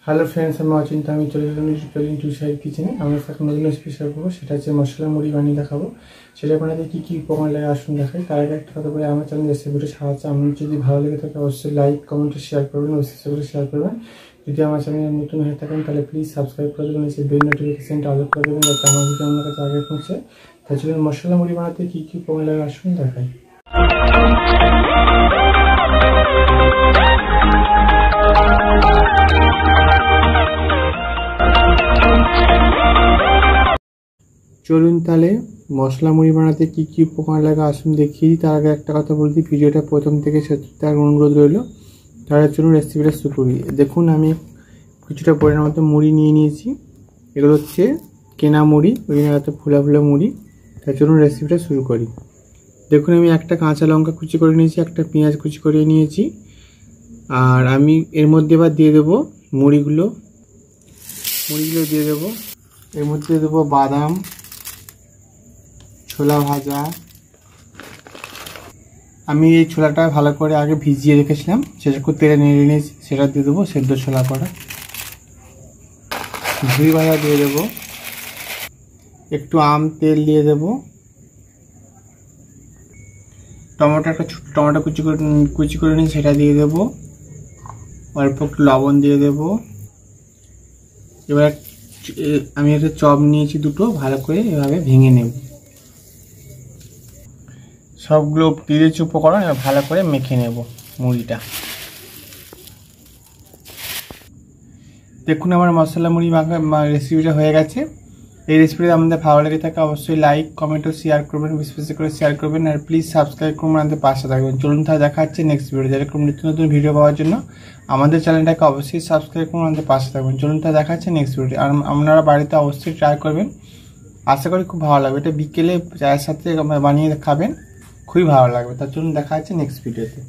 Hello friends, আমি অচিন্তা। আমি চলে গেলাম টু সাইড কিচেনে। আমরা এখন নতুন রেসিপি শেয়ার করবো, সেটা হচ্ছে মশলা মুড়ি বানিয়ে দেখাবো। সেটা বানাতে কী কী উপকরণ লাগে আসুন দেখাই। তার আগে একটা কথা বলে, আমার চ্যানেল রেসিপিটা সাহায্য আমার যদি ভালো লেগে থাকে অবশ্যই লাইক কমেন্ট শেয়ার করবেন, করে শেয়ার করবেন। যদি আমার চ্যানেলে নতুন হয়ে থাকেন তাহলে প্লিজ সাবস্ক্রাইব করে দেবেন, সেই বেল নোটিফিকেশনটা অল করে দেবেন যাতে আমার ভিডিও আপনার কাছে আগে পৌঁছে। তাই জন্য মশলা মুড়ি বানাতে কী কী উপকরণ লাগে আসুন দেখাই। চলুন তাহলে মশলা মুড়ি বানাতে কী কী উপকরণ লাগে আসুন দেখিয়ে দিই। তার আগে একটা কথা বলে দিই, ভিডিওটা প্রথম থেকে শেষ তার অনুরোধ রইল। তার জন্য রেসিপিটা শুরু করি। দেখুন, আমি কিছুটা পরিমাণ মতো মুড়ি নিয়ে নিয়েছি। এগুলো হচ্ছে কেনা মুড়ি, ওই জন্য ফুলা ফুলা মুড়ি। তার জন্য রেসিপিটা শুরু করি। দেখুন, আমি একটা কাঁচা লঙ্কা কুচি করে নিয়েছি, একটা পেঁয়াজ কুচি করে নিয়েছি। আর আমি এর মধ্যে এবার দিয়ে দেবো মুড়িগুলো দিয়ে দেবো। এর মধ্যে দেবো বাদাম, ছোলা ভাজা। আমি এই ছোলাটা ভালো করে আগে ভিজিয়ে রেখেছিলাম, সেটা খুব তেলে নেড়ে নিয়েছি, সেটা দিয়ে দেবো। সেদ্ধ ছোলা করা ঘি ভাজা দিয়ে দেবো। একটু তেল দিয়ে দেবো। টমেটো কুচি করে নিই, সেটা দিয়ে দেবো। অল্প একটু লবণ দিয়ে দেবো। এবার আমি একটা চপ নিয়েছি দুটো, ভালো করে এভাবে ভেঙে নেব। সবগুলো দিয়ে দিয়েছি উপকরণ, এবার ভালো করে মেখে নেব মুড়িটা। দেখুন, আমার মশলা মুড়ি মাখা রেসিপিটা হয়ে গেছে। এই রেসিপিটা আমাদের ভালো লেগে থাকে অবশ্যই লাইক কমেন্ট ও শেয়ার করবেন, বেশি করে শেয়ার করবেন। আর প্লিজ সাবস্ক্রাইব করুন, আমাদের পাশে থাকবেন। চলুন তাহলে দেখা হচ্ছে নেক্সট ভিডিও। যেরকম নিত্য নতুন ভিডিও পাওয়ার জন্য আমাদের চ্যানেলটাকে অবশ্যই সাবস্ক্রাইব করুন, আমাদের পাশে থাকবেন। চলুন তাহলে দেখা হচ্ছে নেক্সট ভিডিও। আর আপনারা বাড়িতে অবশ্যই ট্রাই করবেন, আশা করি খুব ভালো লাগবে। এটা বিকেলে চায়ের সাথে বানিয়ে খাবেন, খুবই ভালো লাগবে। তার জন্য দেখা হচ্ছে নেক্সট ভিডিওতে।